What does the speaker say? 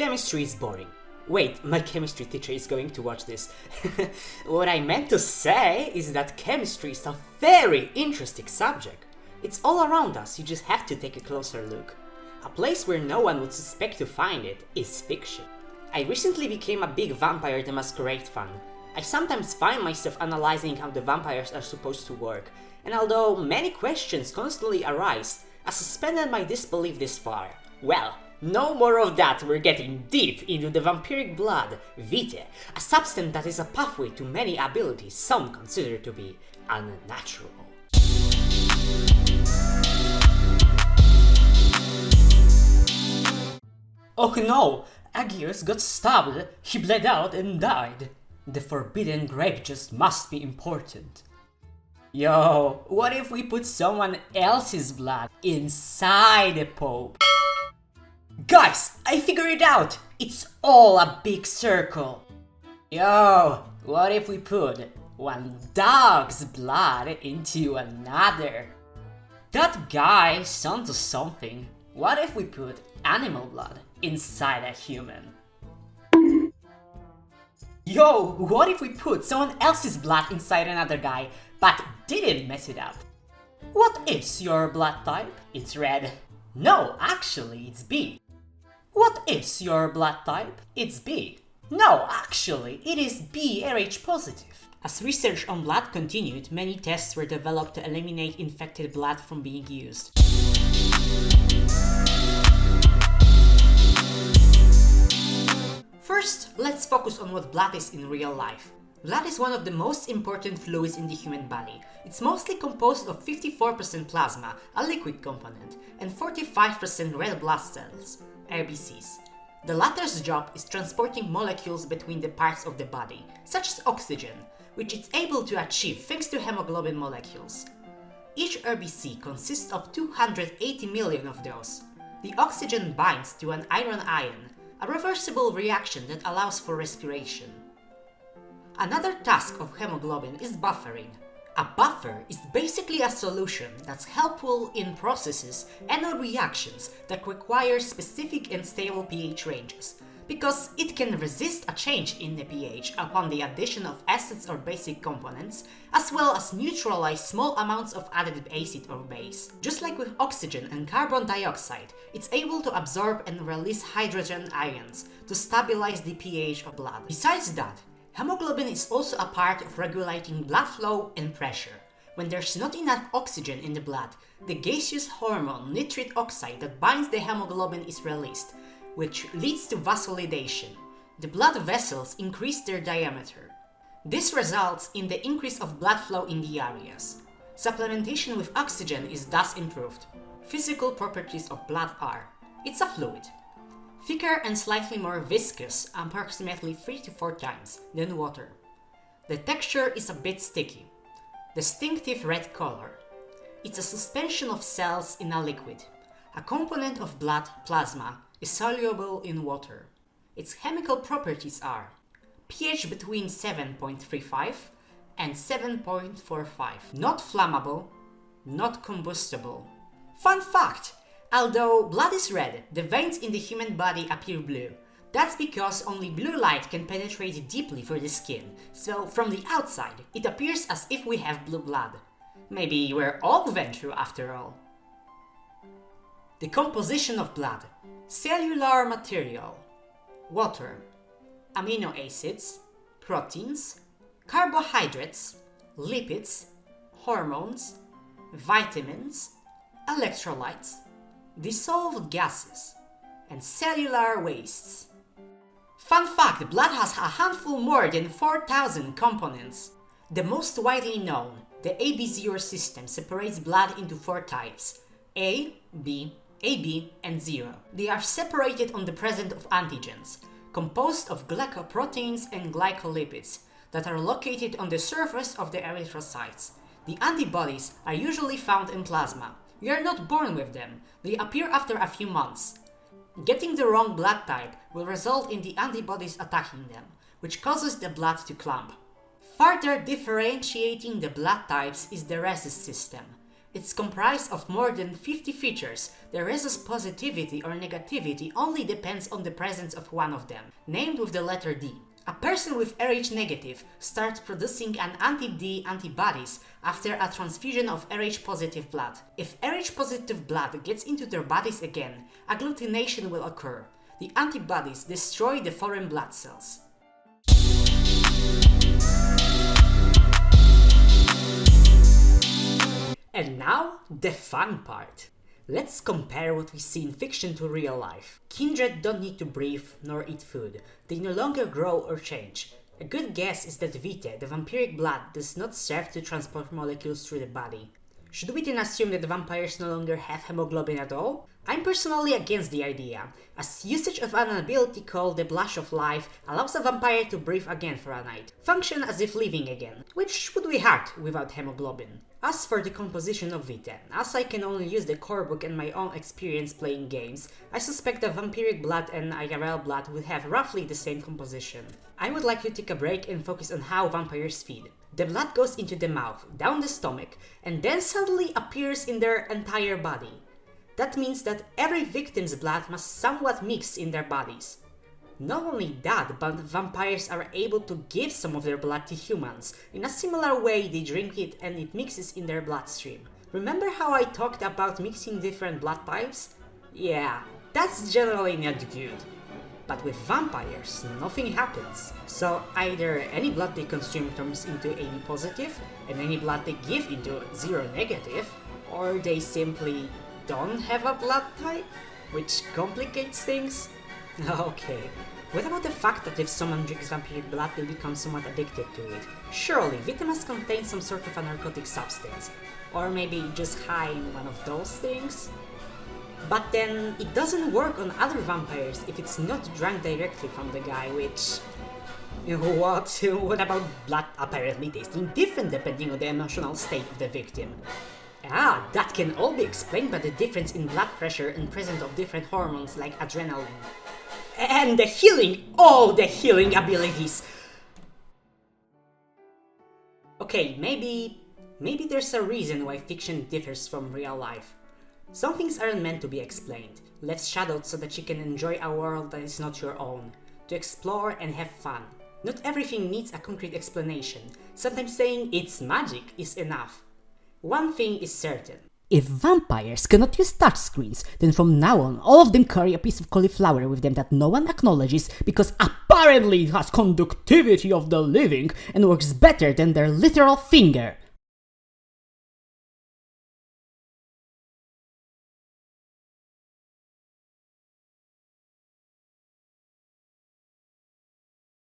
Chemistry is boring. Wait, my chemistry teacher is going to watch this. What I meant to say is that chemistry is a very interesting subject. It's all around us, you just have to take a closer look. A place where no one would suspect to find it is fiction. I recently became a big Vampire the Masquerade fan. I sometimes find myself analyzing how the vampires are supposed to work, and although many questions constantly arise, I suspended my disbelief this far. Well, no more of that, we're getting deep into the vampiric blood, vitae, a substance that is a pathway to many abilities some consider to be unnatural. Oh no! Agios got stabbed, he bled out and died. The forbidden grape just must be important. Yo, what if we put someone else's blood inside the Pope? Guys, I figured it out! It's all a big circle! Yo, what if we put one dog's blood into another? That guy's onto something. What if we put animal blood inside a human? Yo, what if we put someone else's blood inside another guy, but didn't mess it up? What is your blood type? It's red. No, actually, it's B. What is your blood type? It's B. No, actually, it is B Rh positive. As research on blood continued, many tests were developed to eliminate infected blood from being used. First, let's focus on what blood is in real life. Blood is one of the most important fluids in the human body. It's mostly composed of 54% plasma, a liquid component, and 45% red blood cells, RBCs. The latter's job is transporting molecules between the parts of the body, such as oxygen, which it's able to achieve thanks to hemoglobin molecules. Each RBC consists of 280 million of those. The oxygen binds to an iron ion, a reversible reaction that allows for respiration. Another task of hemoglobin is buffering. A buffer is basically a solution that's helpful in processes and reactions that require specific and stable pH ranges, because it can resist a change in the pH upon the addition of acids or basic components, as well as neutralize small amounts of added acid or base. Just like with oxygen and carbon dioxide, it's able to absorb and release hydrogen ions to stabilize the pH of blood. Besides that, hemoglobin is also a part of regulating blood flow and pressure. When there's not enough oxygen in the blood, the gaseous hormone nitric oxide that binds the hemoglobin is released, which leads to vasodilation. The blood vessels increase their diameter. This results in the increase of blood flow in the areas. Supplementation with oxygen is thus improved. Physical properties of blood are: it's a fluid. Thicker and slightly more viscous, approximately 3 to 4 times, than water. The texture is a bit sticky. Distinctive red color. It's a suspension of cells in a liquid. A component of blood plasma is soluble in water. Its chemical properties are pH between 7.35 and 7.45. Not flammable, not combustible. Fun fact! Although blood is red, the veins in the human body appear blue. That's because only blue light can penetrate deeply through the skin, so from the outside, it appears as if we have blue blood. Maybe we're all ventru after all. The composition of blood. Cellular material. Water. Amino acids. Proteins. Carbohydrates. Lipids. Hormones. Vitamins. Electrolytes. Dissolved gases, and cellular wastes. Fun fact, blood has a handful more than 4,000 components. The most widely known, the AB0 system, separates blood into 4 types: A, B, AB, and 0. They are separated on the presence of antigens, composed of glycoproteins and glycolipids, that are located on the surface of the erythrocytes. The antibodies are usually found in plasma. We are not born with them, they appear after a few months. Getting the wrong blood type will result in the antibodies attacking them, which causes the blood to clump. Further differentiating the blood types is the rhesus system, It's comprised of more than 50 features. The rhesus positivity or negativity only depends on the presence of one of them, named with the letter D. A person with Rh negative starts producing an anti-D antibodies after a transfusion of Rh positive blood. If Rh positive blood gets into their bodies again, agglutination will occur. The antibodies destroy the foreign blood cells. And now, the fun part. Let's compare what we see in fiction to real life. Kindred don't need to breathe nor eat food. They no longer grow or change. A good guess is that Vitae, the vampiric blood, does not serve to transport molecules through the body. Should we then assume that the vampires no longer have hemoglobin at all? I'm personally against the idea, as usage of an ability called the Blush of Life allows a vampire to breathe again for a night, function as if living again, which would be hard without hemoglobin. As for the composition of Vitae, as I can only use the core book and my own experience playing games, I suspect that vampiric blood and IRL blood will have roughly the same composition. I would like to take a break and focus on how vampires feed. The blood goes into the mouth, down the stomach, and then suddenly appears in their entire body. That means that every victim's blood must somewhat mix in their bodies. Not only that, but vampires are able to give some of their blood to humans. In a similar way, they drink it and it mixes in their bloodstream. Remember how I talked about mixing different blood types? Yeah, that's generally not good. But with vampires, nothing happens. So either any blood they consume turns into AB positive, and any blood they give into 0 negative, or they simply don't have a blood type, which complicates things. Okay, what about the fact that if someone drinks vampiric blood, they become somewhat addicted to it? Surely, Vitae must contain some sort of a narcotic substance, or maybe just high in one of those things? But then, it doesn't work on other vampires if it's not drank directly from the guy, which... What about blood apparently tasting different depending on the emotional state of the victim? Ah, that can all be explained by the difference in blood pressure and presence of different hormones like adrenaline. And the healing! All the healing abilities! Okay, maybe there's a reason why fiction differs from real life. Some things aren't meant to be explained, left shadowed so that you can enjoy a world that is not your own, to explore and have fun. Not everything needs a concrete explanation, sometimes saying it's magic is enough. One thing is certain. If vampires cannot use touchscreens, then from now on all of them carry a piece of cauliflower with them that no one acknowledges because apparently it has conductivity of the living and works better than their literal finger.